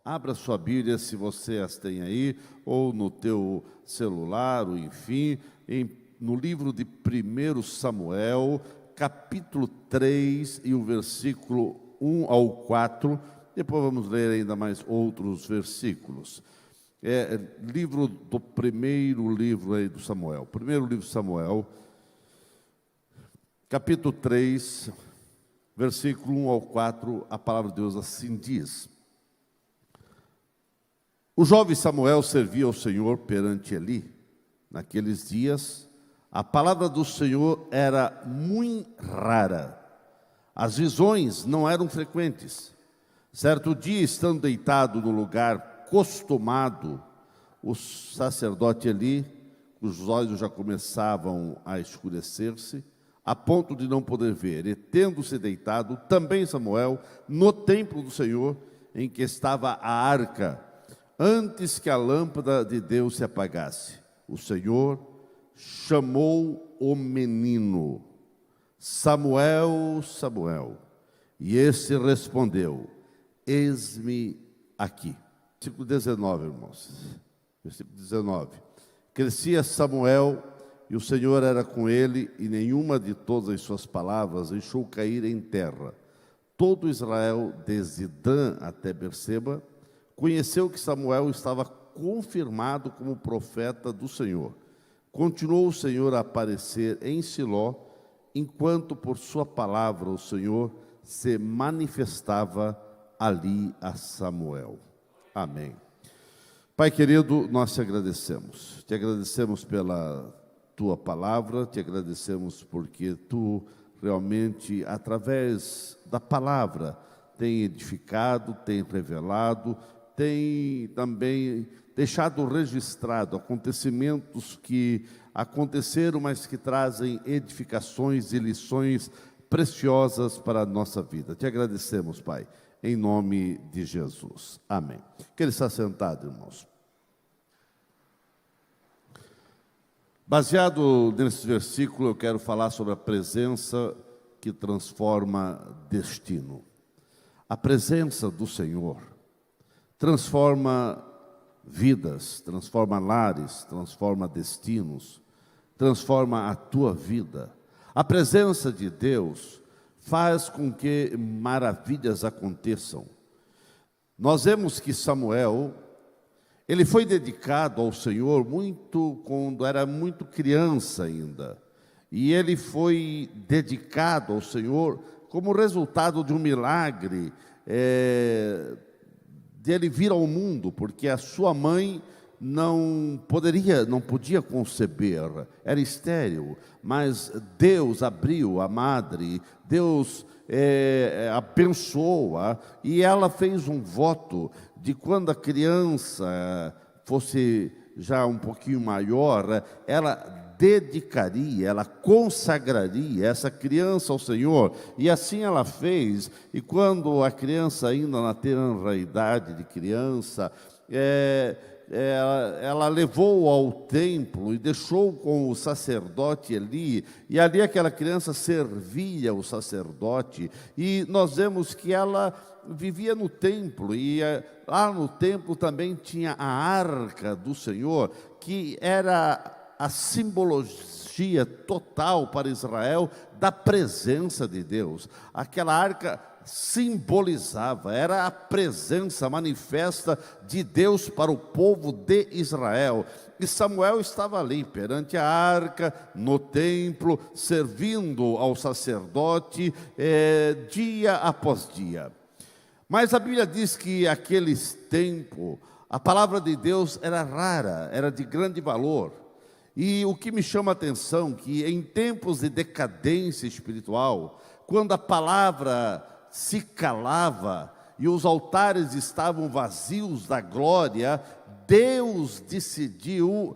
Abra sua Bíblia, se você as tem aí, ou no teu celular, ou enfim, no livro de 1 Samuel, capítulo 3, e o versículo 1 ao 4. Depois vamos ler ainda mais outros versículos. Primeiro livro aí do Samuel. Primeiro livro de Samuel, capítulo 3, versículo 1 ao 4, a palavra de Deus assim diz: O jovem Samuel servia ao Senhor perante Eli. Naqueles dias, a palavra do Senhor era muito rara. As visões não eram frequentes. Certo dia, estando deitado no lugar costumado, o sacerdote Eli, cujos olhos já começavam a escurecer-se, a ponto de não poder ver, e tendo-se deitado, também Samuel, no templo do Senhor, em que estava a arca, antes que a lâmpada de Deus se apagasse, o Senhor chamou o menino: Samuel, Samuel. E este respondeu: Eis-me aqui. Versículo 19, irmãos. Versículo 19. Crescia Samuel, e o Senhor era com ele, e nenhuma de todas as suas palavras deixou cair em terra. Todo Israel, desde Dan até Berseba, conheceu que Samuel estava confirmado como profeta do Senhor. Continuou o Senhor a aparecer em Siló, enquanto por sua palavra o Senhor se manifestava ali a Samuel. Amém. Pai querido, nós te agradecemos pela tua palavra, te agradecemos porque tu realmente, através da palavra, tem edificado, tem revelado, tem também deixado registrado acontecimentos que aconteceram, mas que trazem edificações e lições preciosas para a nossa vida. Te agradecemos, Pai, em nome de Jesus. Amém. Queira estar sentado, irmãos. Baseado nesse versículo, eu quero falar sobre a presença que transforma destino. A presença do Senhor transforma vidas, transforma lares, transforma destinos, transforma a tua vida. A presença de Deus faz com que maravilhas aconteçam. Nós vemos que Samuel, ele foi dedicado ao Senhor quando era muito criança ainda. E ele foi dedicado ao Senhor como resultado de um milagre, de ele vir ao mundo, porque a sua mãe não podia conceber, era estéril, mas Deus abriu a madre, Deus abençoou-a, e ela fez um voto de quando a criança fosse já um pouquinho maior, ela dedicaria, ela consagraria essa criança ao Senhor, e assim ela fez. E quando a criança ainda na tenra idade de criança, ela levou ao templo e deixou com o sacerdote Eli, e ali aquela criança servia o sacerdote, e nós vemos que ela vivia no templo, e lá no templo também tinha a arca do Senhor, que era a simbologia total para Israel da presença de Deus. Aquela arca simbolizava, era a presença manifesta de Deus para o povo de Israel. E Samuel estava ali, perante a arca, no templo, servindo ao sacerdote, dia após dia. Mas a Bíblia diz que aqueles tempos, a palavra de Deus era rara, era de grande valor. E o que me chama a atenção, que em tempos de decadência espiritual, quando a palavra se calava e os altares estavam vazios da glória, Deus decidiu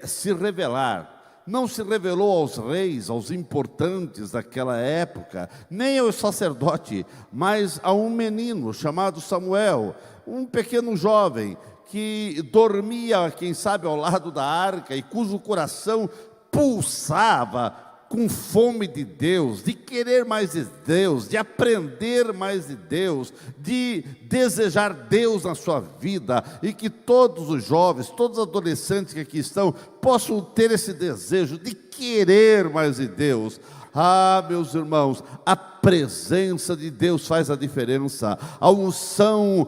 se revelar. Não se revelou aos reis, aos importantes daquela época, nem ao sacerdote, mas a um menino chamado Samuel, um pequeno jovem que dormia, quem sabe, ao lado da arca, e cujo coração pulsava com fome de Deus, de querer mais de Deus, de aprender mais de Deus, de desejar Deus na sua vida, e que todos os jovens, todos os adolescentes que aqui estão, possam ter esse desejo de querer mais de Deus. Ah, meus irmãos, a presença de Deus faz a diferença. A unção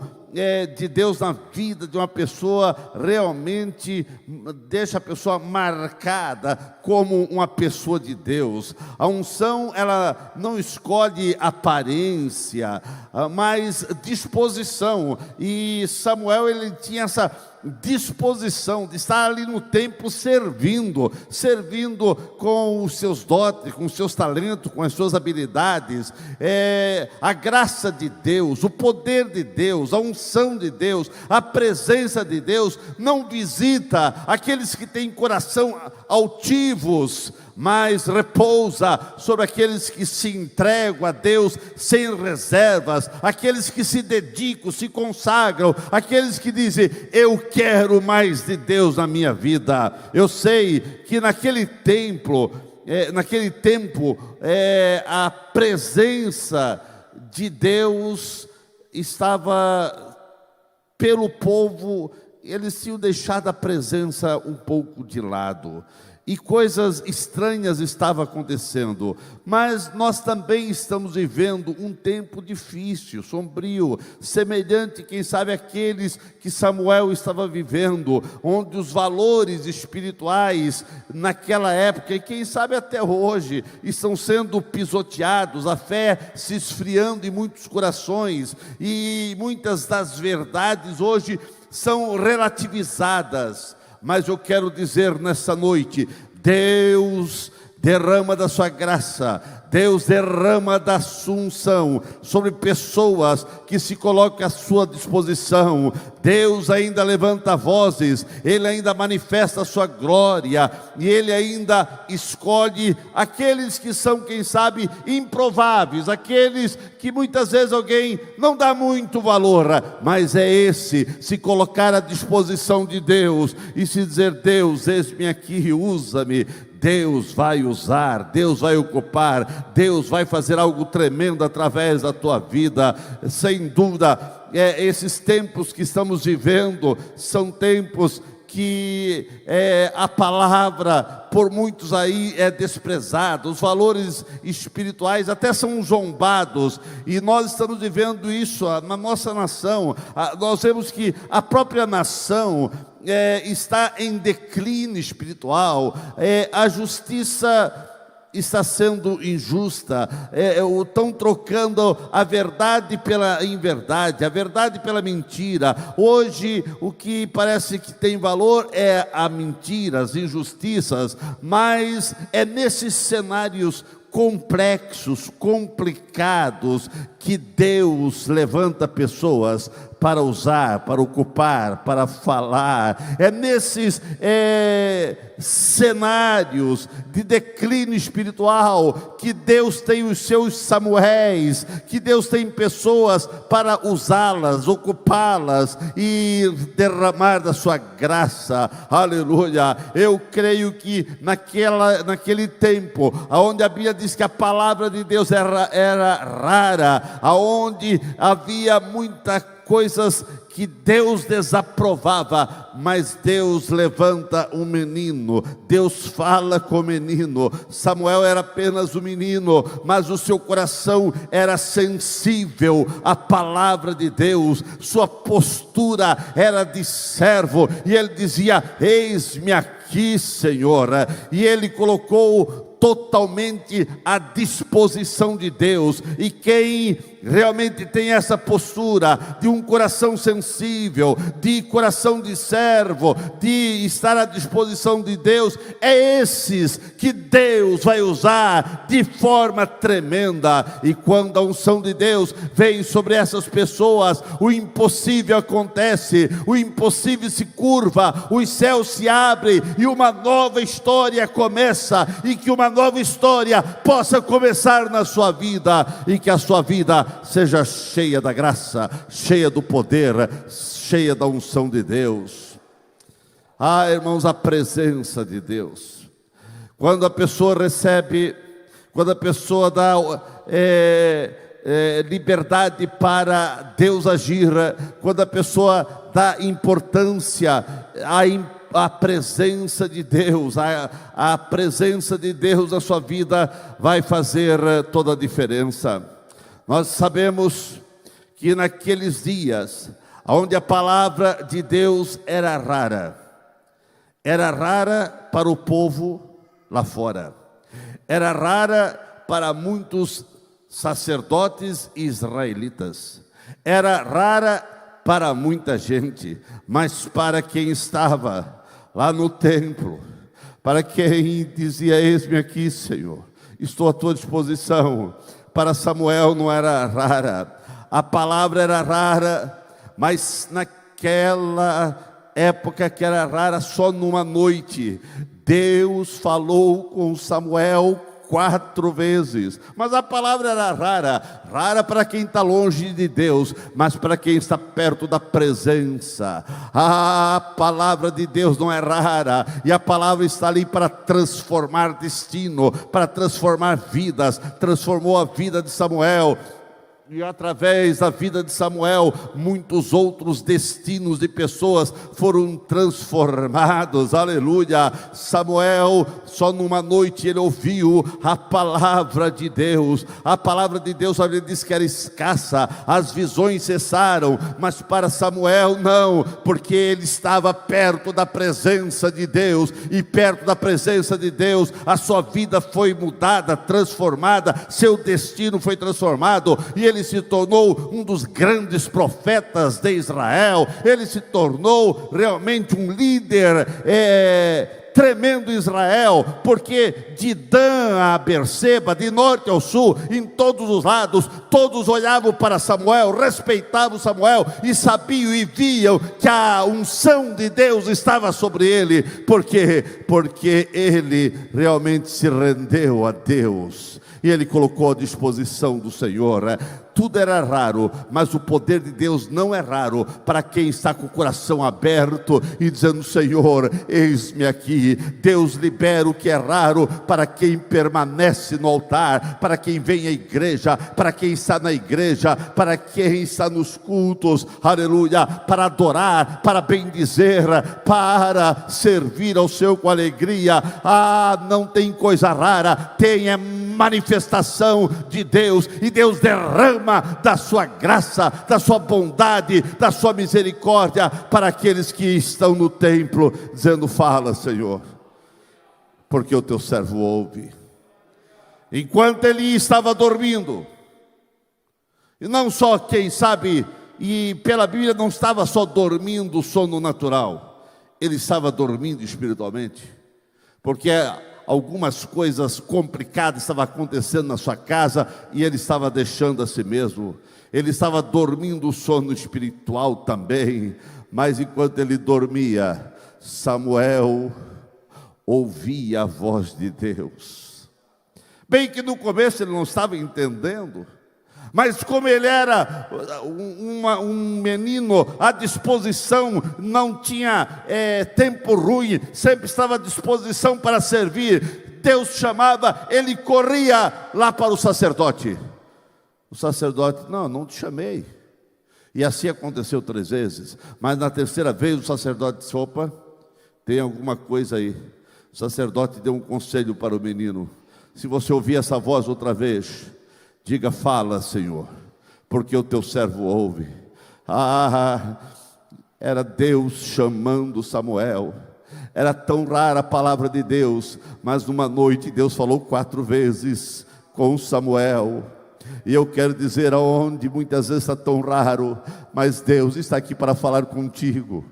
de Deus na vida de uma pessoa realmente deixa a pessoa marcada como uma pessoa de Deus. A unção, ela não escolhe aparência, mas disposição. E Samuel, ele tinha essa disposição de estar ali no templo servindo com os seus dotes, com os seus talentos, com as suas habilidades. A graça de Deus, o poder de Deus, a unção de Deus, a presença de Deus não visita aqueles que têm coração altivos, mas repousa sobre aqueles que se entregam a Deus sem reservas, aqueles que se dedicam, se consagram, aqueles que dizem: eu quero mais de Deus na minha vida. Eu sei que naquele tempo, a presença de Deus estava pelo povo. Eles tinham deixado a presença um pouco de lado, e coisas estranhas estavam acontecendo. Mas nós também estamos vivendo um tempo difícil, sombrio, semelhante, quem sabe, àqueles que Samuel estava vivendo, onde os valores espirituais naquela época, e quem sabe até hoje, estão sendo pisoteados, a fé se esfriando em muitos corações, e muitas das verdades hoje são relativizadas. Mas eu quero dizer nessa noite: Deus derrama da sua graça, Deus derrama da sua unção sobre pessoas que se colocam à sua disposição. Deus ainda levanta vozes, Ele ainda manifesta a sua glória, e Ele ainda escolhe aqueles que são, quem sabe, improváveis, aqueles que muitas vezes alguém não dá muito valor, mas é esse, se colocar à disposição de Deus e se dizer: Deus, eis-me aqui, usa-me. Deus vai usar, Deus vai ocupar, Deus vai fazer algo tremendo através da tua vida. Sem dúvida, esses tempos que estamos vivendo são tempos que a palavra por muitos aí é desprezada, os valores espirituais até são zombados, e nós estamos vivendo isso na nossa nação. Nós vemos que a própria nação está em declínio espiritual, a justiça está sendo injusta, estão trocando a verdade pela inverdade, a verdade pela mentira. Hoje o que parece que tem valor é a mentira, as injustiças, mas é nesses cenários complexos, complicados, que Deus levanta pessoas para usar, para ocupar, para falar. É nesses cenários de declínio espiritual que Deus tem os seus Samuéis, que Deus tem pessoas para usá-las, ocupá-las e derramar da sua graça. Aleluia! Eu creio que naquele tempo, onde a Bíblia diz que a palavra de Deus era rara, aonde havia muitas coisas que Deus desaprovava, mas Deus levanta um menino, Deus fala com o menino. Samuel era apenas um menino, mas o seu coração era sensível à palavra de Deus, sua postura era de servo, e ele dizia: eis-me aqui, Senhor. E ele colocou totalmente à disposição de Deus. E quem realmente tem essa postura de um coração sensível, de coração de servo, de estar à disposição de Deus, é esses que Deus vai usar de forma tremenda. E quando a unção de Deus vem sobre essas pessoas, o impossível acontece, o impossível se curva, os céus se abrem e uma nova história começa, e que uma nova história possa começar na sua vida, e que a sua vida seja cheia da graça, cheia do poder, cheia da unção de Deus. Ah, irmãos, a presença de Deus. Quando a pessoa recebe, quando a pessoa dá liberdade para Deus agir, quando a pessoa dá importância à presença de Deus, a presença de Deus na sua vida vai fazer toda a diferença. Nós sabemos que naqueles dias, onde a palavra de Deus era rara para o povo lá fora, era rara para muitos sacerdotes israelitas, era rara para muita gente, mas para quem estava lá no templo, para quem dizia: eis-me aqui, Senhor, estou à tua disposição. Para Samuel não era rara, a palavra era rara, mas naquela época que era rara, só numa noite, Deus falou com Samuel 4 vezes, mas a palavra era rara para quem está longe de Deus, mas para quem está perto da presença, a palavra de Deus não é rara, e a palavra está ali para transformar destino, para transformar vidas. Transformou a vida de Samuel, e através da vida de Samuel, muitos outros destinos de pessoas foram transformados, aleluia. Samuel, só numa noite ele ouviu a palavra de Deus. A palavra de Deus, ele diz que era escassa, as visões cessaram, mas para Samuel não, porque ele estava perto da presença de Deus, e perto da presença de Deus, a sua vida foi mudada, transformada, seu destino foi transformado, e ele se tornou um dos grandes profetas de Israel. Ele se tornou realmente um líder tremendo em Israel, porque de Dan a Berseba, de norte ao sul, em todos os lados, todos olhavam para Samuel, respeitavam Samuel e sabiam e viam que a unção de Deus estava sobre ele, porque ele realmente se rendeu a Deus, e ele colocou à disposição do Senhor. Tudo era raro, mas o poder de Deus não é raro para quem está com o coração aberto e dizendo: Senhor, eis-me aqui. Deus libera o que é raro para quem permanece no altar, para quem vem à igreja, para quem está na igreja, para quem está nos cultos, aleluia, para adorar, para bendizer, para servir ao Senhor com alegria. Não tem coisa rara, tem manifestação de Deus, e Deus derrama da sua graça, da sua bondade, da sua misericórdia para aqueles que estão no templo, dizendo: fala, Senhor, porque o teu servo ouve. Enquanto ele estava dormindo, e não só, quem sabe, e pela Bíblia não estava só dormindo o sono natural, ele estava dormindo espiritualmente, porque algumas coisas complicadas estavam acontecendo na sua casa, e ele estava deixando a si mesmo. Ele estava dormindo o sono espiritual também, mas enquanto ele dormia, Samuel ouvia a voz de Deus. Bem que no começo ele não estava entendendo, mas como ele era um menino à disposição, não tinha tempo ruim, sempre estava à disposição para servir. Deus chamava, ele corria lá para o sacerdote. O sacerdote: não te chamei. E assim aconteceu 3 vezes, mas na terceira vez o sacerdote disse: opa, tem alguma coisa aí. O sacerdote deu um conselho para o menino: se você ouvir essa voz outra vez, diga: fala, Senhor, porque o teu servo ouve. Era Deus chamando Samuel. Era tão rara a palavra de Deus, mas numa noite Deus falou 4 vezes com Samuel. E eu quero dizer, aonde muitas vezes está tão raro, mas Deus está aqui para falar contigo.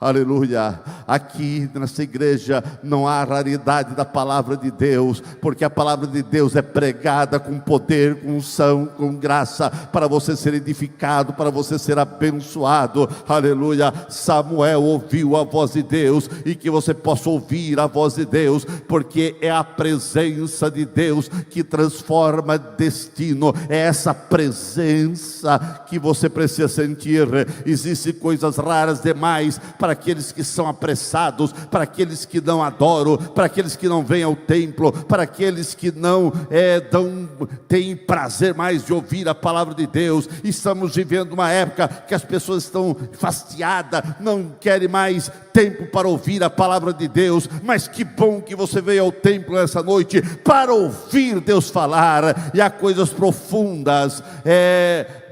Aleluia. Aqui nessa igreja não há raridade da palavra de Deus, porque a palavra de Deus é pregada com poder, com unção, com graça, para você ser edificado, para você ser abençoado. Aleluia. Samuel ouviu a voz de Deus, e que você possa ouvir a voz de Deus, porque é a presença de Deus que transforma destino. É essa presença que você precisa sentir. Existem coisas raras demais para para aqueles que são apressados, para aqueles que não adoram, para aqueles que não vêm ao templo, para aqueles que não têm prazer mais de ouvir a palavra de Deus. Estamos vivendo uma época que as pessoas estão fastiadas, não querem mais tempo para ouvir a palavra de Deus. Mas que bom que você veio ao templo nessa noite para ouvir Deus falar, e há coisas profundas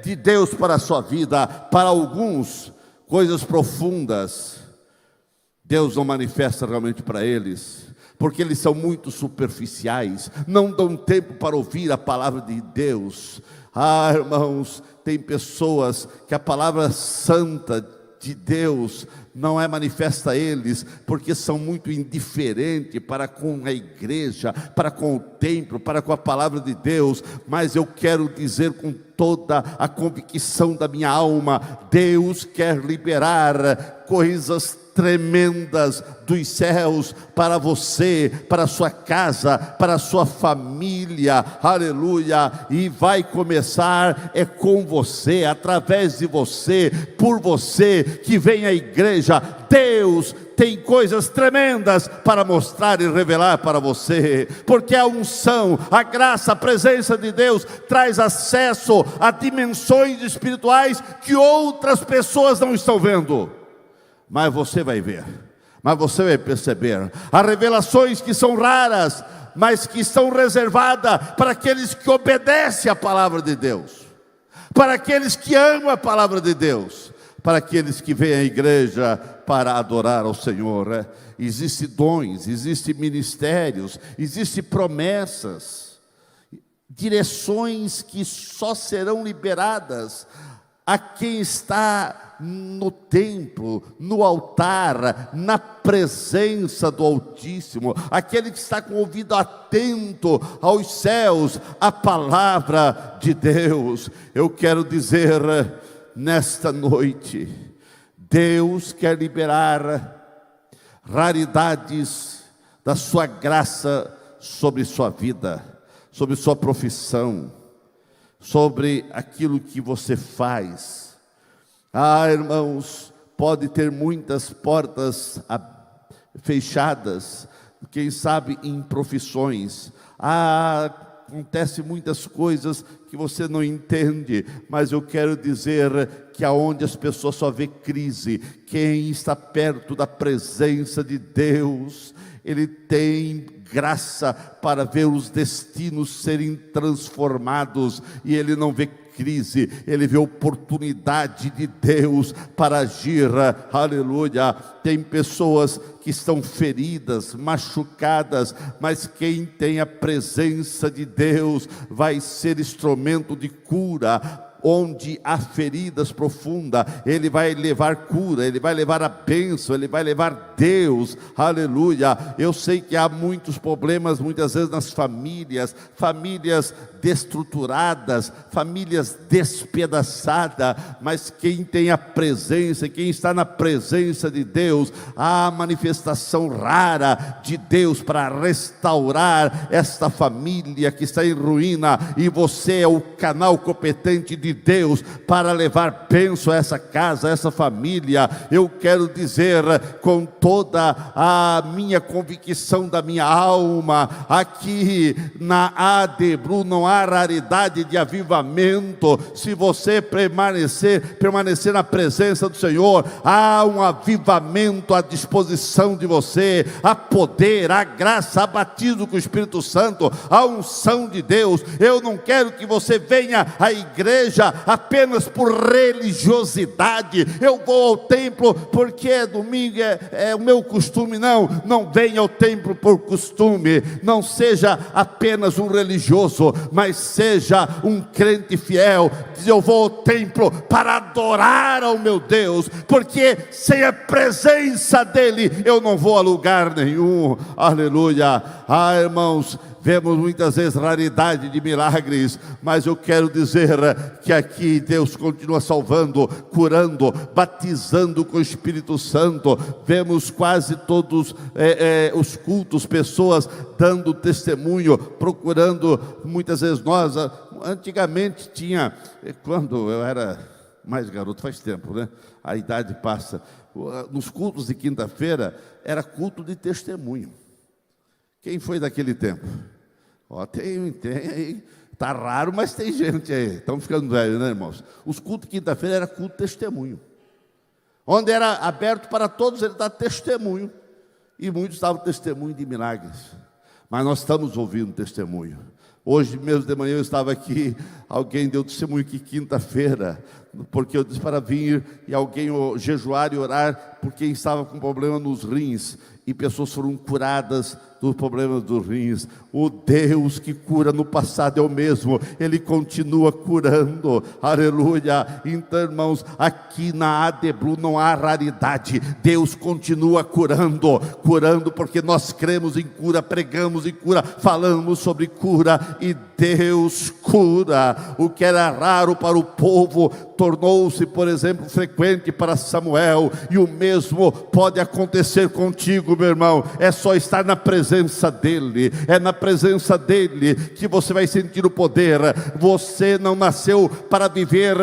de Deus para a sua vida. Para alguns, coisas profundas Deus não manifesta realmente para eles, porque eles são muito superficiais, não dão tempo para ouvir a palavra de Deus. Irmãos, tem pessoas que a palavra santa de Deus não é manifesta a eles, porque são muito indiferentes para com a igreja, para com o templo, para com a palavra de Deus. Mas eu quero dizer com toda a convicção da minha alma, Deus quer liberar coisas tremendas dos céus para você, para a sua casa, para a sua família, aleluia. E vai começar com você, através de você, por você que vem à igreja. Deus tem coisas tremendas para mostrar e revelar para você, porque a unção, a graça, a presença de Deus traz acesso a dimensões espirituais que outras pessoas não estão vendo. Mas você vai ver, mas você vai perceber, há revelações que são raras, mas que estão reservadas para aqueles que obedecem à palavra de Deus, para aqueles que amam a palavra de Deus, para aqueles que vêm à igreja para adorar ao Senhor. Existem dons, existem ministérios, existem promessas, direções que só serão liberadas a quem está no templo, no altar, na presença do Altíssimo, aquele que está com o ouvido atento aos céus, à palavra de Deus. Eu quero dizer nesta noite, Deus quer liberar raridades da sua graça sobre sua vida, sobre sua profissão, sobre aquilo que você faz. Irmãos, pode ter muitas portas fechadas, quem sabe em profissões. Acontece muitas coisas que você não entende, mas eu quero dizer que aonde as pessoas só vê crise, quem está perto da presença de Deus, ele tem graça para ver os destinos serem transformados, e ele não vê crise, ele vê oportunidade de Deus para agir, aleluia. Tem pessoas que estão feridas, machucadas, mas quem tem a presença de Deus vai ser instrumento de cura. Onde há feridas profundas, ele vai levar cura, ele vai levar a bênção, ele vai levar Deus, aleluia. Eu sei que há muitos problemas, muitas vezes nas famílias, famílias destruturadas, famílias despedaçadas, mas quem tem a presença, quem está na presença de Deus, há a manifestação rara de Deus para restaurar esta família que está em ruína, e você é o canal competente de Deus para levar bênção a essa casa, a essa família. Eu quero dizer com toda a minha convicção da minha alma, aqui na ADBRU não há raridade de avivamento. Se você permanecer na presença do Senhor, há um avivamento à disposição de você, há poder, há graça, há batismo com o Espírito Santo, há unção de Deus. Eu não quero que você venha à igreja apenas por religiosidade. Eu vou ao templo porque domingo é o meu costume. Não venha ao templo por costume. Não seja apenas um religioso, mas seja um crente fiel. Diz: eu vou ao templo para adorar ao meu Deus, porque sem a presença dele eu não vou a lugar nenhum. Aleluia. Irmãos, vemos muitas vezes raridade de milagres, mas eu quero dizer que aqui Deus continua salvando, curando, batizando com o Espírito Santo. Vemos quase todos os cultos, pessoas dando testemunho, procurando. Muitas vezes nós, antigamente tinha, quando eu era mais garoto, faz tempo, né? A idade passa. Nos cultos de quinta-feira, era culto de testemunho. Quem foi daquele tempo? Ó, tem aí. Está raro, mas tem gente aí. Estamos ficando velhos, né, irmãos? Os cultos de quinta-feira era culto de testemunho. Onde era aberto para todos, ele dá testemunho. E muitos davam testemunho de milagres. Mas nós estamos ouvindo testemunho. Hoje mesmo de manhã eu estava aqui, alguém deu testemunho que quinta-feira, porque eu disse para vir e alguém jejuar e orar por quem estava com problema nos rins. E pessoas foram curadas dos problemas dos rins. O Deus que cura no passado é o mesmo, Ele continua curando, aleluia. Então, irmãos, aqui na ADBlu não há raridade, Deus continua curando, porque nós cremos em cura, pregamos em cura, falamos sobre cura, e Deus cura. O que era raro para o povo, tornou-se, por exemplo, frequente para Samuel, e o mesmo pode acontecer contigo, meu irmão. É só estar na presença dEle, é na presença dEle que você vai sentir o poder. Você não nasceu para viver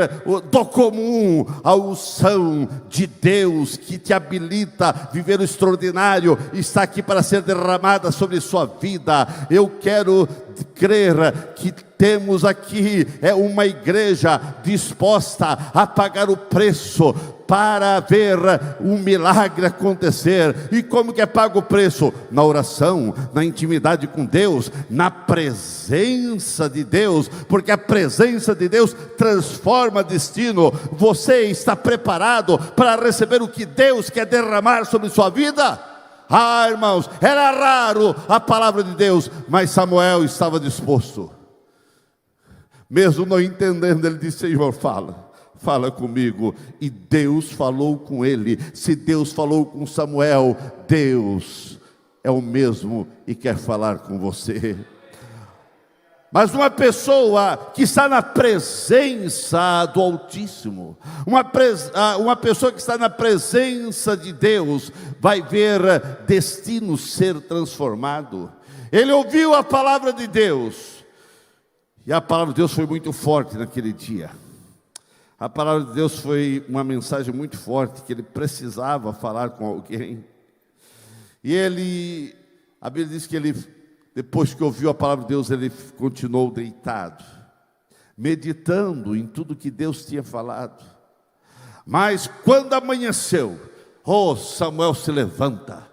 do comum, a unção de Deus que te habilita a viver o extraordinário, está aqui para ser derramada sobre sua vida. Eu quero crer que temos aqui uma igreja disposta a pagar o preço para ver um milagre acontecer. E como que é pago o preço? Na oração, na intimidade com Deus, na presença de Deus, porque a presença de Deus transforma destino. Você está preparado para receber o que Deus quer derramar sobre sua vida? Ah, irmãos, era raro a palavra de Deus, mas Samuel estava disposto. Mesmo não entendendo, ele disse: Senhor, fala comigo. E Deus falou com ele. Se Deus falou com Samuel, Deus é o mesmo e quer falar com você. Mas uma pessoa que está na presença do Altíssimo, uma pessoa que está na presença de Deus, vai ver destino ser transformado. Ele ouviu a palavra de Deus, e a palavra de Deus foi muito forte naquele dia. A palavra de Deus foi uma mensagem muito forte, que ele precisava falar com alguém. E a Bíblia diz que ele, depois que ouviu a palavra de Deus, ele continuou deitado, meditando em tudo que Deus tinha falado. Mas quando amanheceu, Samuel se levanta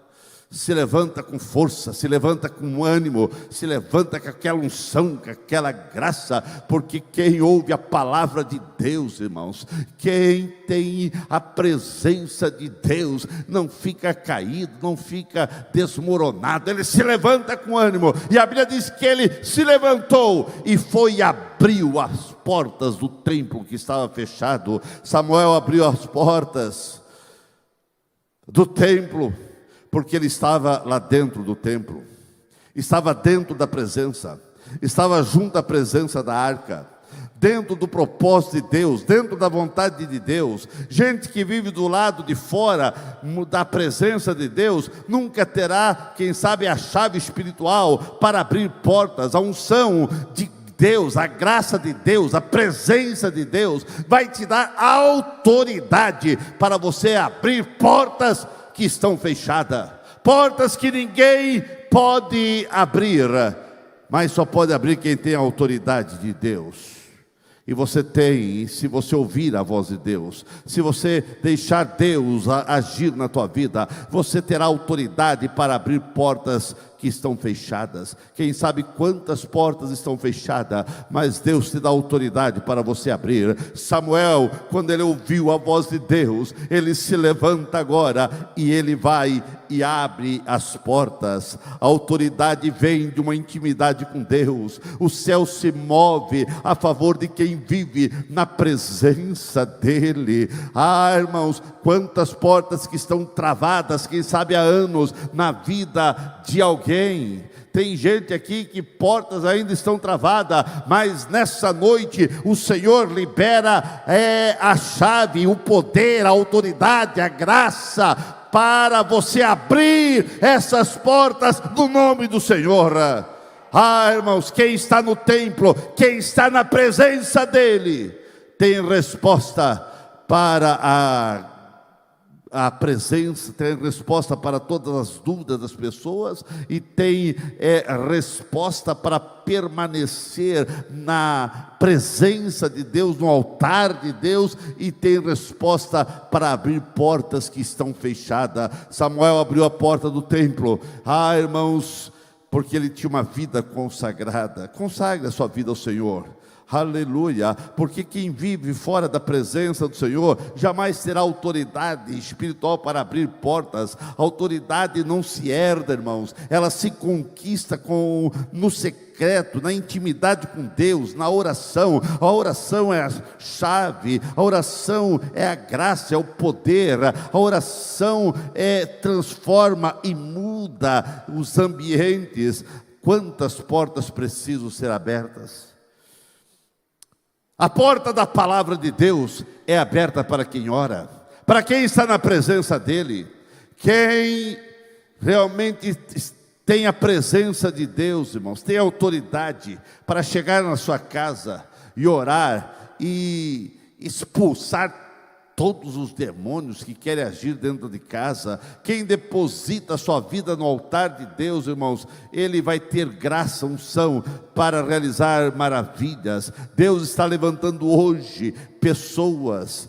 com força, se levanta com ânimo, se levanta com aquela unção, com aquela graça, porque quem ouve a palavra de Deus, irmãos, quem tem a presença de Deus, não fica caído, não fica desmoronado, ele se levanta com ânimo. E a Bíblia diz que ele se levantou e foi e abriu as portas do templo que estava fechado. Samuel abriu as portas do templo, porque ele estava lá dentro do templo, estava dentro da presença, estava junto à presença da arca, dentro do propósito de Deus, dentro da vontade de Deus. Gente que vive do lado de fora da presença de Deus, nunca terá, quem sabe, a chave espiritual para abrir portas. A unção de Deus, a graça de Deus, a presença de Deus, vai te dar autoridade para você abrir portas que estão fechadas, portas que ninguém pode abrir, mas só pode abrir quem tem a autoridade de Deus. E você tem, se você ouvir a voz de Deus, se você deixar Deus agir na tua vida, você terá autoridade para abrir portas que estão fechadas. Quem sabe quantas portas estão fechadas, mas Deus te dá autoridade para você abrir. Samuel, quando ele ouviu a voz de Deus, ele se levanta agora e ele vai e abre as portas. A autoridade vem de uma intimidade com Deus. O céu se move a favor de quem vive na presença dele. Ah, irmãos, quantas portas que estão travadas, quem sabe há anos, na vida de alguém. Tem gente aqui que portas ainda estão travadas, mas nessa noite o Senhor libera a chave, o poder, a autoridade, a graça para você abrir essas portas no nome do Senhor. Ah, irmãos, quem está no templo, quem está na presença dele, tem resposta para a presença, tem resposta para todas as dúvidas das pessoas, e tem resposta para permanecer na presença de Deus, no altar de Deus, e tem resposta para abrir portas que estão fechadas. Samuel abriu a porta do templo, irmãos, porque ele tinha uma vida consagrada. Consagre a sua vida ao Senhor. Aleluia, porque quem vive fora da presença do Senhor jamais terá autoridade espiritual para abrir portas. A autoridade não se herda, irmãos, ela se conquista no secreto, na intimidade com Deus, na oração. A oração é a chave, a oração é a graça, é o poder, a oração transforma e muda os ambientes. Quantas portas precisam ser abertas? A porta da palavra de Deus é aberta para quem ora, para quem está na presença dEle, quem realmente tem a presença de Deus, irmãos, tem autoridade para chegar na sua casa e orar e expulsar todos os demônios que querem agir dentro de casa. Quem deposita a sua vida no altar de Deus, irmãos, ele vai ter graça, unção para realizar maravilhas. Deus está levantando hoje pessoas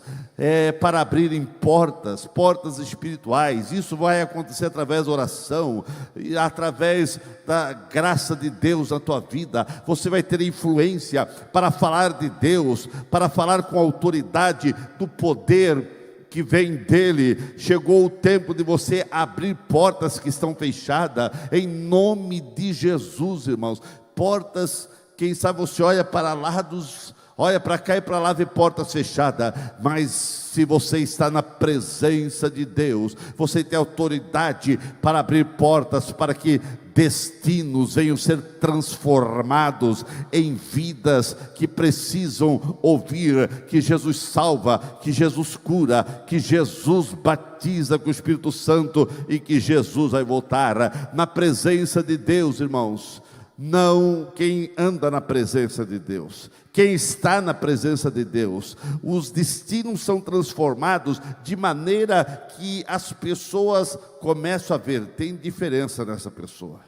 para abrirem portas espirituais. Isso vai acontecer através da oração, e através da graça de Deus na tua vida. Você vai ter influência para falar de Deus, para falar com autoridade do poder que vem dele. Chegou o tempo de você abrir portas que estão fechadas, em nome de Jesus, irmãos. Portas, quem sabe você olha para lados, olha para cá e para lá, vê portas fechadas, mas se você está na presença de Deus, você tem autoridade para abrir portas, para que destinos venham ser transformados em vidas que precisam ouvir que Jesus salva, que Jesus cura, que Jesus batiza com o Espírito Santo e que Jesus vai voltar. Na presença de Deus, irmãos, não quem anda na presença de Deus, quem está na presença de Deus, os destinos são transformados de maneira que as pessoas começam a ver, tem diferença nessa pessoa,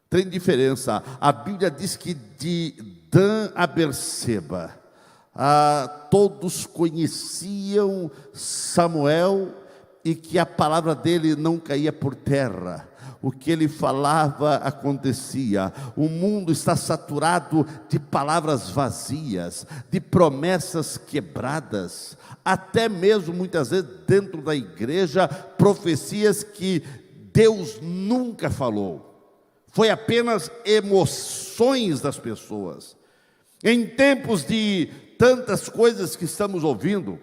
tem diferença. A Bíblia diz que de Dan a Berseba, todos conheciam Samuel e que a palavra dele não caía por terra. O que ele falava acontecia. O mundo está saturado de palavras vazias, de promessas quebradas, até mesmo muitas vezes dentro da igreja, profecias que Deus nunca falou, foi apenas emoções das pessoas. Em tempos de tantas coisas que estamos ouvindo,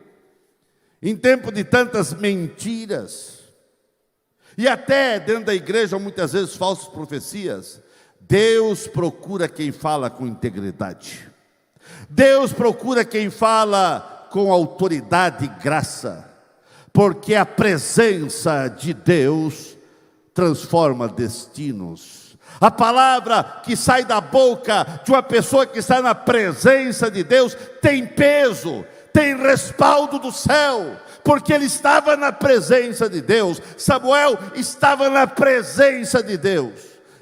em tempo de tantas mentiras, e até dentro da igreja muitas vezes falsas profecias, Deus procura quem fala com integridade. Deus procura quem fala com autoridade e graça, porque a presença de Deus transforma destinos. A palavra que sai da boca de uma pessoa que está na presença de Deus tem peso, tem respaldo do céu, porque ele estava na presença de Deus. Samuel estava na presença de Deus,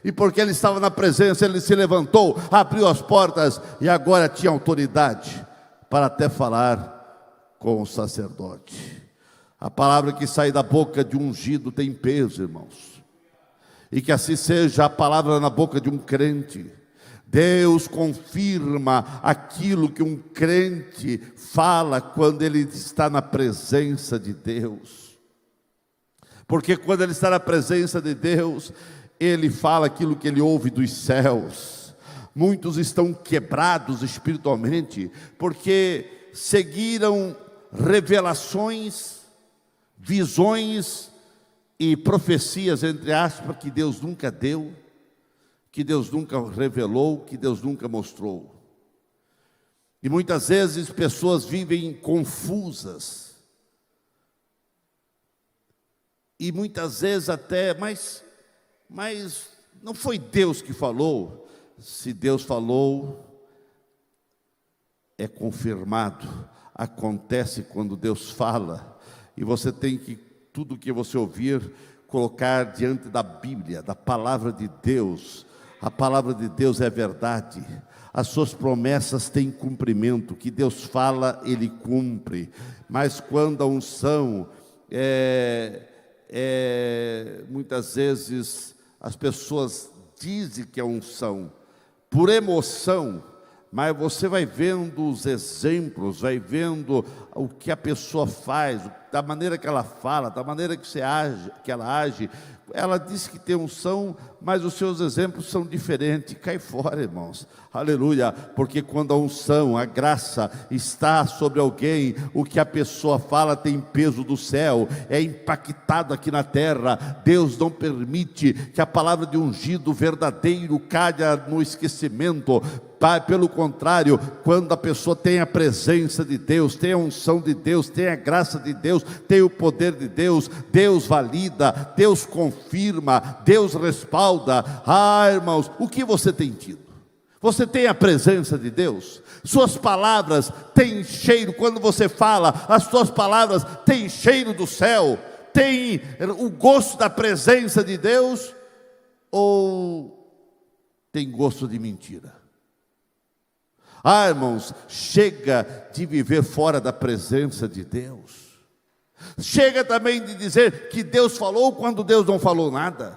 e porque ele estava na presença, ele se levantou, abriu as portas, e agora tinha autoridade para até falar com o sacerdote. A palavra que sai da boca de um ungido tem peso, irmãos, e que assim seja a palavra na boca de um crente. Deus confirma aquilo que um crente fala quando ele está na presença de Deus, porque quando ele está na presença de Deus, ele fala aquilo que ele ouve dos céus. Muitos estão quebrados espiritualmente, porque seguiram revelações, visões e profecias, entre aspas, que Deus nunca deu, que Deus nunca revelou, que Deus nunca mostrou. E muitas vezes pessoas vivem confusas, e muitas vezes até, mas não foi Deus que falou. Se Deus falou, é confirmado. acontece quando Deus fala, e você tem que, tudo que você ouvir, colocar diante da Bíblia, da palavra de Deus. A palavra de Deus é verdade, as suas promessas têm cumprimento, o que Deus fala, Ele cumpre. Mas quando a unção muitas vezes as pessoas dizem que é unção por emoção, mas você vai vendo os exemplos, vai vendo o que a pessoa faz, da maneira que ela fala, da maneira que ela age. Ela diz que tem unção, mas os seus exemplos são diferentes. Cai fora, irmãos, aleluia, porque quando a unção, a graça está sobre alguém, o que a pessoa fala tem peso do céu, é impactado aqui na terra. Deus não permite que a palavra de ungido verdadeiro caia no esquecimento. Pelo contrário, quando a pessoa tem a presença de Deus, tem a unção de Deus, tem a graça de Deus, tem o poder de Deus, Deus valida, Deus confirma, Deus respalda. Irmãos, o que você tem tido? Você tem a presença de Deus? Suas palavras têm cheiro, quando você fala, as suas palavras têm cheiro do céu, tem o gosto da presença de Deus, ou tem gosto de mentira? Irmãos, chega de viver fora da presença de Deus. Chega também de dizer que Deus falou quando Deus não falou nada.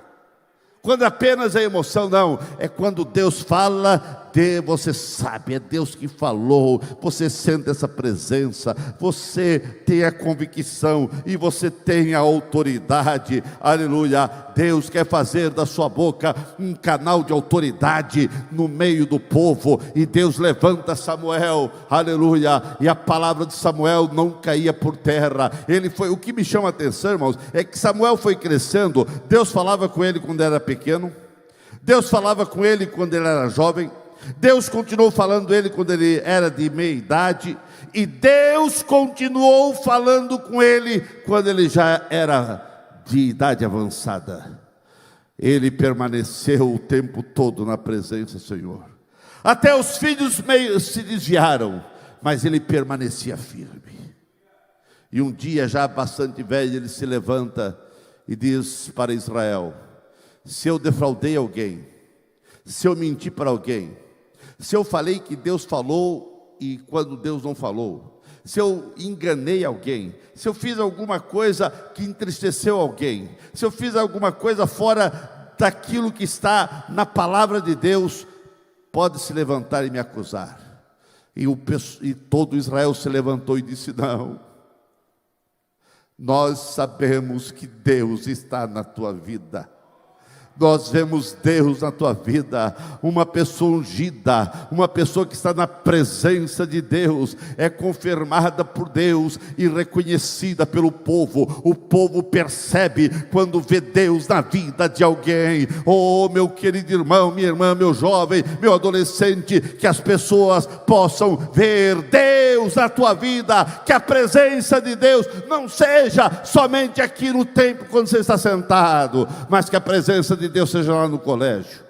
Quando apenas é emoção, não. É quando Deus fala, você sabe, é Deus que falou. Você sente essa presença, você tem a convicção e você tem a autoridade. Aleluia. Deus quer fazer da sua boca um canal de autoridade no meio do povo. E Deus levanta Samuel, aleluia. E a palavra de Samuel não caía por terra. O que me chama a atenção, irmãos, é que Samuel foi crescendo. Deus falava com ele quando era pequeno, Deus falava com ele quando ele era jovem, Deus continuou falando com ele quando ele era de meia idade, e Deus continuou falando com ele quando ele já era de idade avançada. Ele permaneceu o tempo todo na presença do Senhor. Até os filhos meio se desviaram, mas ele permanecia firme. E um dia, já bastante velho, ele se levanta e diz para Israel: se eu defraudei alguém, se eu menti para alguém, se eu falei que Deus falou e quando Deus não falou, se eu enganei alguém, se eu fiz alguma coisa que entristeceu alguém, se eu fiz alguma coisa fora daquilo que está na palavra de Deus, pode se levantar e me acusar. E todo Israel se levantou e disse: não, nós sabemos que Deus está na tua vida. Nós vemos Deus na tua vida, uma pessoa ungida, uma pessoa que está na presença de Deus, é confirmada por Deus e reconhecida pelo povo. O povo percebe quando vê Deus na vida de alguém. Oh, meu querido irmão, minha irmã, meu jovem, meu adolescente, que as pessoas possam ver Deus na tua vida, que a presença de Deus não seja somente aqui no templo quando você está sentado, mas que a presença de Deus seja lá no colégio,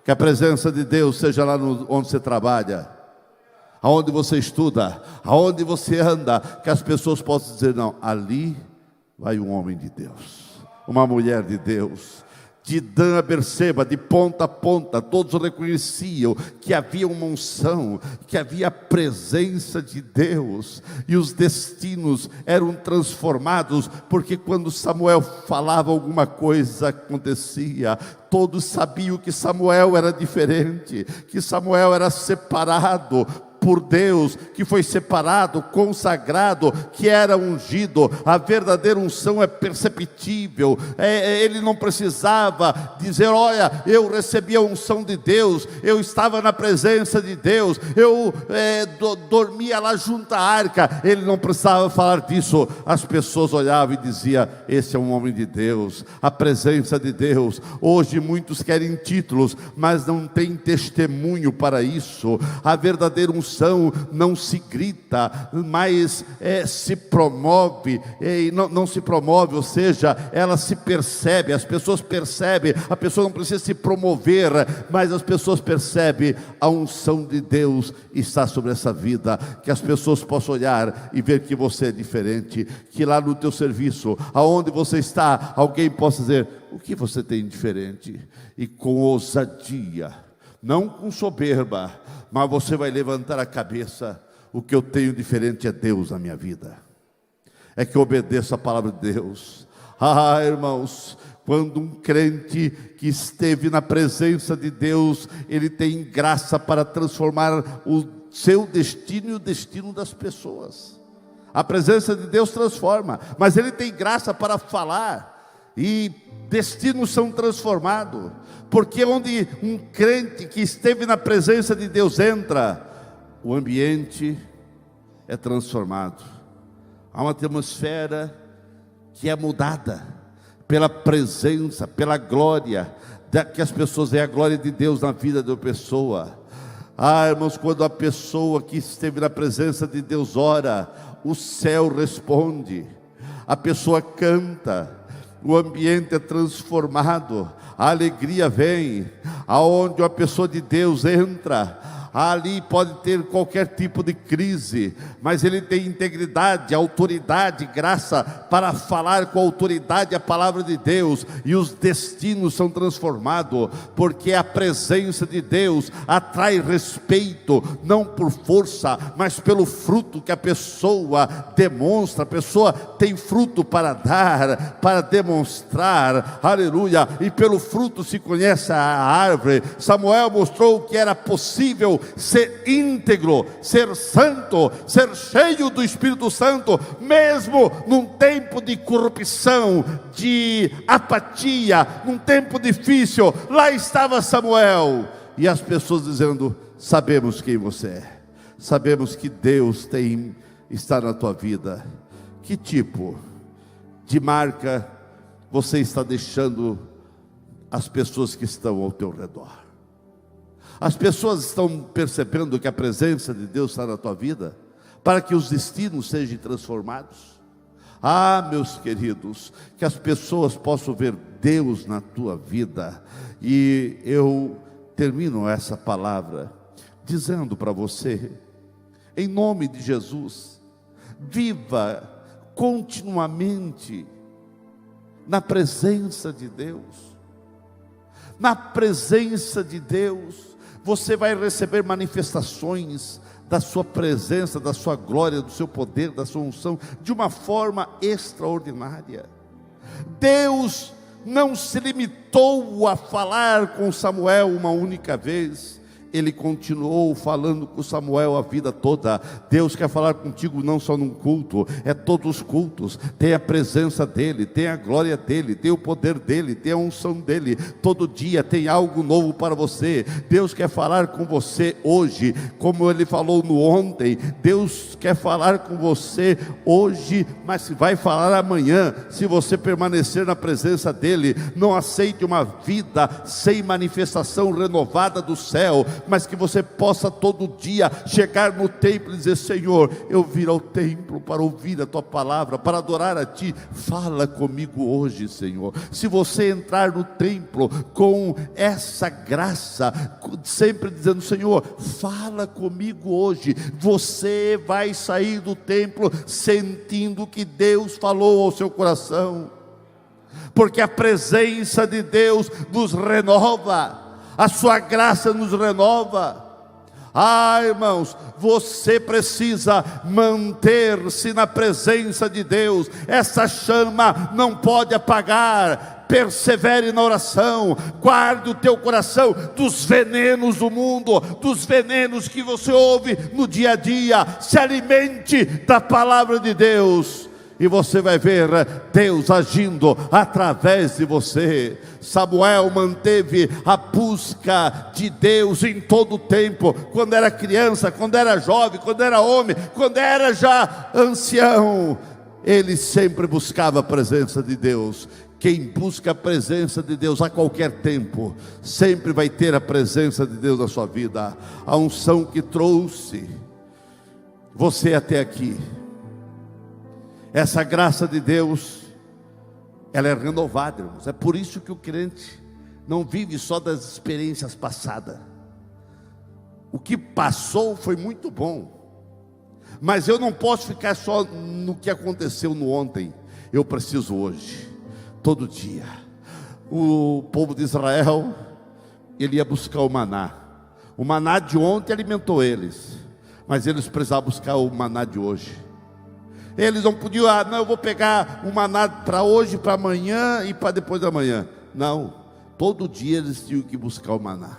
que a presença de Deus seja lá onde você trabalha, aonde você estuda, aonde você anda, que as pessoas possam dizer: não, ali vai um homem de Deus, uma mulher de Deus. De Dan a Berseba, de ponta a ponta, todos reconheciam que havia uma unção, que havia a presença de Deus, e os destinos eram transformados, porque quando Samuel falava alguma coisa acontecia. Todos sabiam que Samuel era diferente, que Samuel era separado por Deus, que foi separado, consagrado, que era ungido. A verdadeira unção é perceptível. Ele não precisava dizer: olha, eu recebi a unção de Deus, eu estava na presença de Deus, eu dormia lá junto à arca. Ele não precisava falar disso. As pessoas olhavam e diziam: esse é um homem de Deus, a presença de Deus. Hoje muitos querem títulos, mas não têm testemunho para isso. A verdadeira unção unção não se grita, mas se promove, e não se promove, ou seja, ela se percebe, as pessoas percebem, a pessoa não precisa se promover, mas as pessoas percebem, a unção de Deus está sobre essa vida, que as pessoas possam olhar e ver que você é diferente, que lá no teu serviço, aonde você está, alguém possa dizer: o que você tem diferente? E com ousadia, não com soberba, mas você vai levantar a cabeça: o que eu tenho diferente é Deus na minha vida, é que eu obedeço a palavra de Deus. Irmãos, quando um crente que esteve na presença de Deus, ele tem graça para transformar o seu destino e o destino das pessoas. A presença de Deus transforma, mas ele tem graça para falar, e destinos são transformados, porque onde um crente que esteve na presença de Deus entra, o ambiente é transformado. Há uma atmosfera que é mudada pela presença, pela glória, que as pessoas veem a glória de Deus na vida da pessoa. Irmãos, quando a pessoa que esteve na presença de Deus ora, o céu responde, a pessoa canta, o ambiente é transformado, a alegria vem. Aonde uma pessoa de Deus entra, ali pode ter qualquer tipo de crise, mas ele tem integridade, autoridade, graça para falar com autoridade a palavra de Deus, e os destinos são transformados, porque a presença de Deus atrai respeito, não por força, mas pelo fruto que a pessoa demonstra. A pessoa tem fruto para dar, para demonstrar, aleluia, e pelo fruto se conhece a árvore. Samuel mostrou que era possível ser íntegro, ser santo, ser cheio do Espírito Santo, mesmo num tempo de corrupção, de apatia, num tempo difícil. Lá estava Samuel, e as pessoas dizendo: sabemos quem você é, sabemos que Deus está na tua vida. Que tipo de marca você está deixando as pessoas que estão ao teu redor? As pessoas estão percebendo que a presença de Deus está na tua vida, para que os destinos sejam transformados? Meus queridos, que as pessoas possam ver Deus na tua vida. E eu termino essa palavra dizendo para você, em nome de Jesus, viva continuamente na presença de Deus. Na presença de Deus, você vai receber manifestações da sua presença, da sua glória, do seu poder, da sua unção, de uma forma extraordinária. Deus não se limitou a falar com Samuel uma única vez, ele continuou falando com Samuel a vida toda. Deus quer falar contigo não só num culto, é todos os cultos. Tem a presença dele, tem a glória dele, tem o poder dele, tem a unção dele. Todo dia tem algo novo para você. Deus quer falar com você hoje, como ele falou no ontem. Deus quer falar com você hoje, mas vai falar amanhã, se você permanecer na presença dele. Não aceite uma vida sem manifestação renovada do céu, mas que você possa todo dia chegar no templo e dizer: Senhor, eu vim ao templo para ouvir a tua palavra, para adorar a ti. Fala comigo hoje, Senhor. Se você entrar no templo com essa graça, sempre dizendo: Senhor, fala comigo hoje, você vai sair do templo sentindo que Deus falou ao seu coração, porque a presença de Deus nos renova, a sua graça nos renova. Irmãos, você precisa manter-se na presença de Deus. Essa chama não pode apagar. Persevere na oração, guarde o teu coração dos venenos do mundo, dos venenos que você ouve no dia a dia. Se alimente da palavra de Deus, e você vai ver Deus agindo através de você. Samuel manteve a busca de Deus em todo o tempo, quando era criança, quando era jovem, quando era homem, quando era já ancião, ele sempre buscava a presença de Deus. Quem busca a presença de Deus a qualquer tempo, sempre vai ter a presença de Deus na sua vida. A unção que trouxe você até aqui. Essa graça de Deus, ela é renovada, irmãos. É por isso que o crente não vive só das experiências passadas. O que passou foi muito bom, mas eu não posso ficar só no que aconteceu no ontem. Eu preciso hoje, todo dia. O povo de Israel, ele ia buscar o maná. O maná de ontem alimentou eles, mas eles precisavam buscar o maná de hoje. Eles não podiam, não, eu vou pegar o maná para hoje, para amanhã e para depois da manhã. Não, todo dia eles tinham que buscar o maná.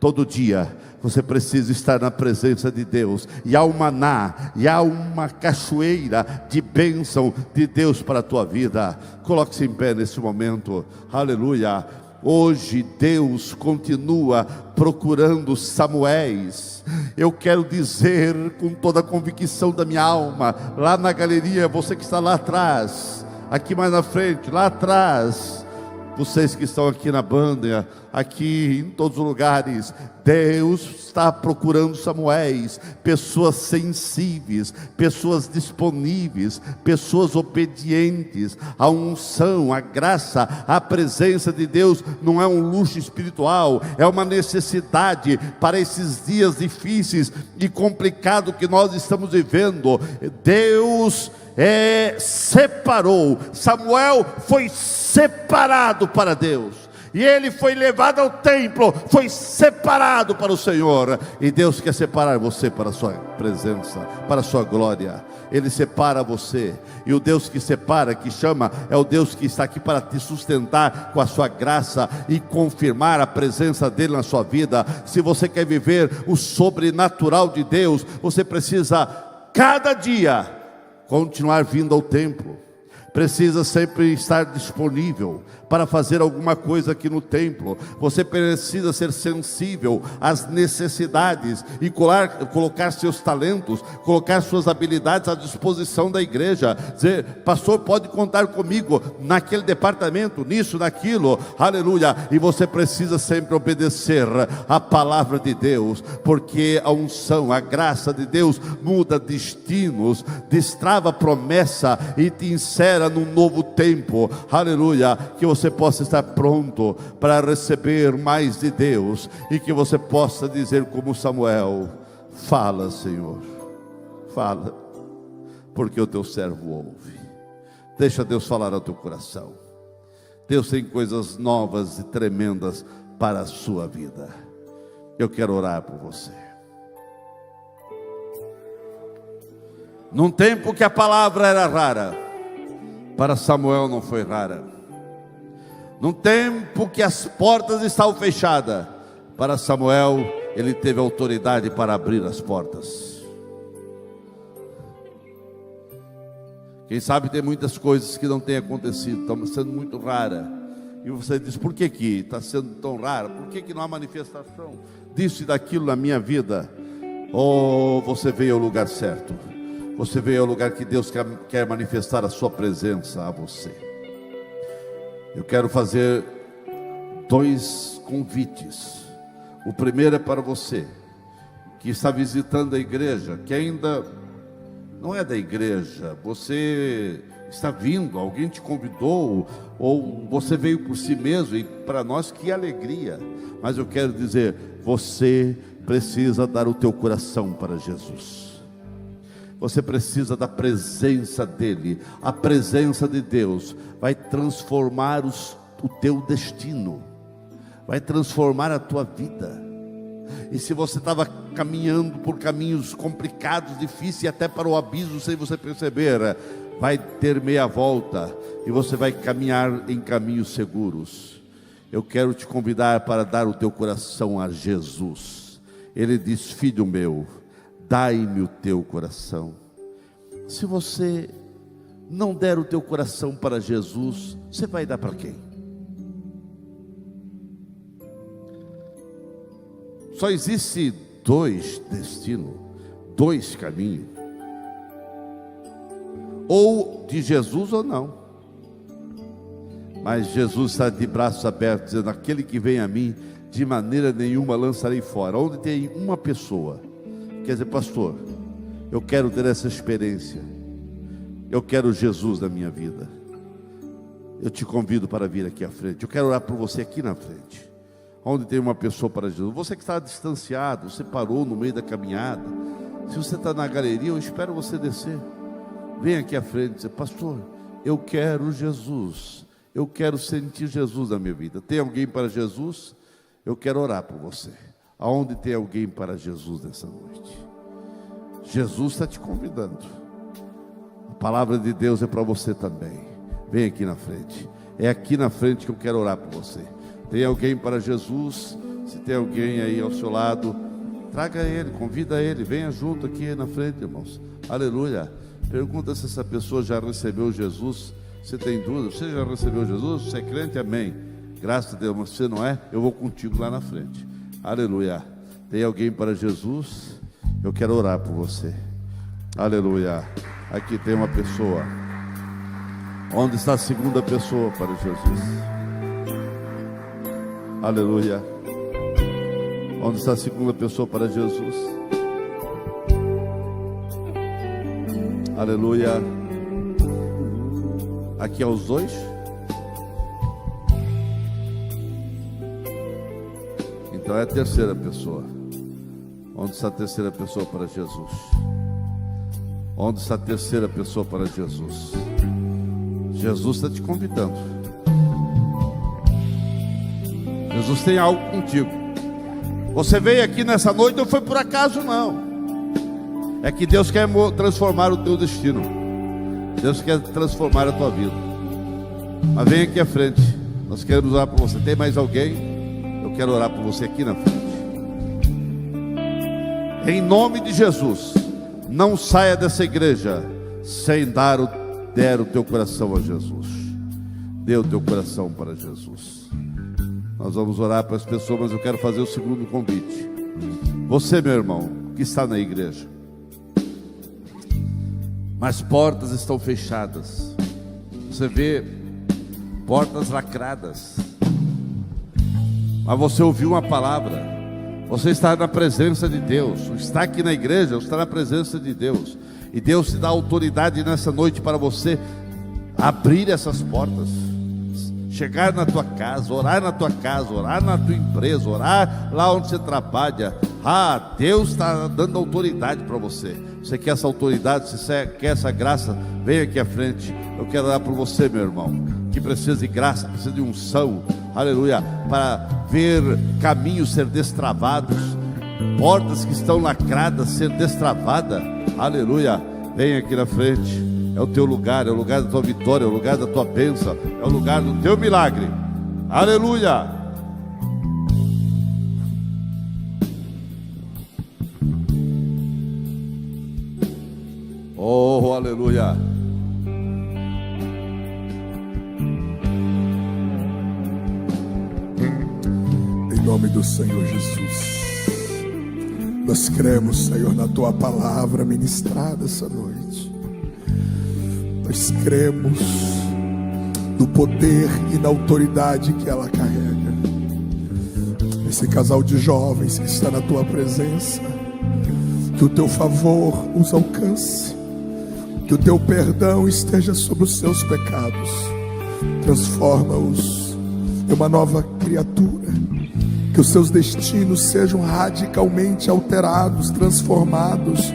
Todo dia você precisa estar na presença de Deus, e há um maná, e há uma cachoeira de bênção de Deus para a tua vida. Coloque-se em pé nesse momento, aleluia. Hoje Deus continua procurando Samuéis. Eu quero dizer com toda a convicção da minha alma, lá na galeria, você que está lá atrás, aqui mais na frente, lá atrás, vocês que estão aqui na banda, aqui em todos os lugares, Deus está procurando Samuéis, pessoas sensíveis, pessoas disponíveis, pessoas obedientes. A unção, a graça, a presença de Deus não é um luxo espiritual, é uma necessidade para esses dias difíceis e complicados que nós estamos vivendo. Deus separou, Samuel foi separado para Deus, e ele foi levado ao templo, foi separado para o Senhor. E Deus quer separar você para a sua presença, para a sua glória. Ele separa você, e o Deus que separa, que chama, é o Deus que está aqui para te sustentar com a sua graça e confirmar a presença dele na sua vida. Se você quer viver o sobrenatural de Deus, você precisa cada dia continuar vindo ao templo, precisa sempre estar disponível para fazer alguma coisa aqui no templo. Você precisa ser sensível às necessidades e colocar seus talentos, colocar suas habilidades à disposição da igreja. Dizer, pastor, pode contar comigo naquele departamento, nisso, naquilo, aleluia. E você precisa sempre obedecer a palavra de Deus, porque a unção, a graça de Deus muda destinos, destrava promessa e te insere num novo tempo, aleluia. Que você possa estar pronto para receber mais de Deus, e que você possa dizer como Samuel: fala, Senhor, fala, porque o teu servo ouve. Deixa Deus falar ao teu coração. Deus tem coisas novas e tremendas para a sua vida. Eu quero orar por você. Num tempo que a palavra era rara, para Samuel não foi rara. Num tempo que as portas estavam fechadas, para Samuel, ele teve autoridade para abrir as portas. Quem sabe tem muitas coisas que não têm acontecido, estão sendo muito raras. E você diz, por que está sendo tão raro? Por que não há manifestação disso e daquilo na minha vida? Oh, você veio ao lugar certo. Você veio ao lugar que Deus quer manifestar a sua presença a você. Eu quero fazer 2 convites. O primeiro é para você que está visitando a igreja, que ainda não é da igreja. Você está vindo, alguém te convidou, ou você veio por si mesmo, e para nós que alegria. Mas eu quero dizer, você precisa dar o teu coração para Jesus. Você precisa da presença dEle. A presença de Deus vai transformar o teu destino, vai transformar a tua vida. E se você estava caminhando por caminhos complicados, difíceis, e até para o abismo sem você perceber, vai ter meia volta, e você vai caminhar em caminhos seguros. Eu quero te convidar para dar o teu coração a Jesus. Ele diz, filho meu, dai-me o teu coração. Se você não der o teu coração para Jesus, você vai dar para quem? Só existe 2 destinos, 2 caminhos: ou de Jesus ou não. Mas Jesus está de braços abertos, dizendo, aquele que vem a mim, de maneira nenhuma lançarei fora. Onde tem uma pessoa, quer dizer, pastor, Eu quero ter essa experiência. Eu quero Jesus na minha vida. Eu te convido para vir aqui à frente. Eu quero orar por você aqui na frente, onde tem uma pessoa para Jesus. Você que está distanciado, você parou no meio da caminhada. Se você está na galeria, eu espero você descer. Vem aqui à frente e dizer: pastor, eu quero Jesus. Eu quero sentir Jesus na minha vida. Tem alguém para Jesus? Eu quero orar por você. Aonde tem alguém para Jesus nessa noite? Jesus está te convidando. A palavra de Deus é para você também. Vem aqui na frente. É aqui na frente que eu quero orar por você. Tem alguém para Jesus? Se tem alguém aí ao seu lado, traga ele, convida ele. Venha junto aqui na frente, irmãos. Aleluia. Pergunta se essa pessoa já recebeu Jesus. Você tem dúvida? Você já recebeu Jesus? Você é crente? Amém. Graças a Deus. Mas você não é? Eu vou contigo lá na frente. Aleluia. Tem alguém para Jesus? Eu quero orar por você. Aleluia. Aqui tem uma pessoa. Onde está a segunda pessoa para Jesus? Aleluia. Onde está a segunda pessoa para Jesus? Aleluia. Aqui aos dois. Então é a terceira pessoa. Onde está a terceira pessoa para Jesus? Onde está a terceira pessoa para Jesus? Jesus está te convidando. Jesus tem algo contigo. Você veio aqui nessa noite, não foi por acaso não. É que Deus quer transformar o teu destino. Deus quer transformar a tua vida. Mas vem aqui à frente. Nós queremos orar por você. Tem mais alguém? Eu quero orar por você aqui na frente. Em nome de Jesus, não saia dessa igreja sem der o teu coração a Jesus. Dê o teu coração para Jesus. Nós vamos orar para as pessoas, mas eu quero fazer o segundo convite. Você, meu irmão, que está na igreja, mas portas estão fechadas. Você vê portas lacradas. Mas você ouviu uma palavra. Você está na presença de Deus. Está aqui na igreja, está na presença de Deus. E Deus te dá autoridade nessa noite para você abrir essas portas. Chegar na tua casa, orar na tua casa, orar na tua empresa, orar lá onde você trabalha. Deus está dando autoridade para você. Você quer essa autoridade, você quer essa graça? Vem aqui à frente. Eu quero orar por você, meu irmão, que precisa de graça, precisa de unção. Aleluia. Para ver caminhos ser destravados, portas que estão lacradas ser destravadas. Aleluia. Vem aqui na frente. É o teu lugar, é o lugar da tua vitória, é o lugar da tua bênção, é o lugar do teu milagre. Aleluia. Oh, aleluia. Em nome do Senhor Jesus, nós cremos, Senhor, na tua palavra ministrada essa noite. Nós cremos no poder e na autoridade que ela carrega. Esse casal de jovens que está na tua presença, que o teu favor os alcance, que o teu perdão esteja sobre os seus pecados. Transforma-os em uma nova criatura, que os seus destinos sejam radicalmente alterados, transformados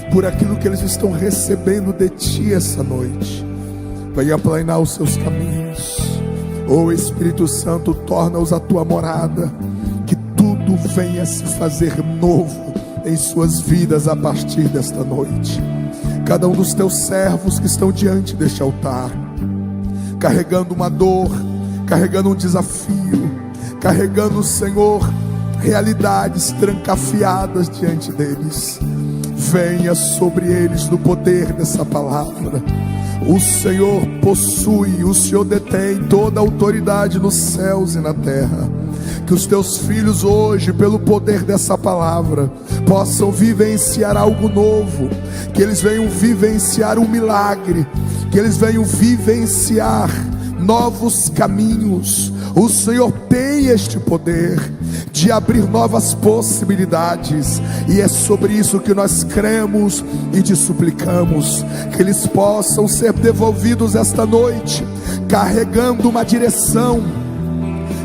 por aquilo que eles estão recebendo de ti essa noite. Vai aplanar os seus caminhos. Oh Espírito Santo, torna-os a tua morada, que tudo venha se fazer novo em suas vidas a partir desta noite. Cada um dos teus servos que estão diante deste altar, carregando uma dor, carregando um desafio, carregando, Senhor, realidades trancafiadas diante deles, venha sobre eles no poder dessa palavra. O Senhor possui, o Senhor detém toda a autoridade nos céus e na terra. Que os teus filhos hoje, pelo poder dessa palavra, possam vivenciar algo novo, que eles venham vivenciar um milagre, que eles venham vivenciar novos caminhos. O Senhor tem este poder de abrir novas possibilidades, e é sobre isso que nós cremos e te suplicamos, que eles possam ser devolvidos esta noite, carregando uma direção,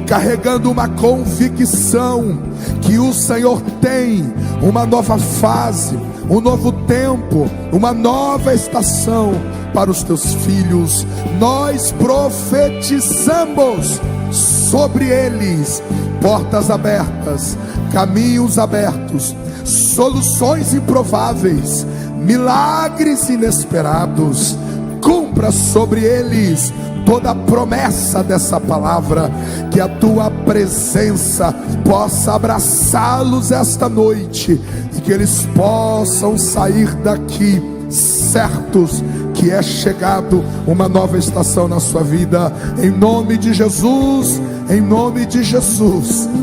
carregando uma convicção, que o Senhor tem uma nova fase, um novo tempo, uma nova estação para os teus filhos. Nós profetizamos sobre eles portas abertas, caminhos abertos, soluções improváveis, milagres inesperados. Cumpra sobre eles toda a promessa dessa palavra, que a tua presença possa abraçá-los esta noite, e que eles possam sair daqui certos que é chegado uma nova estação na sua vida, em nome de Jesus, em nome de Jesus.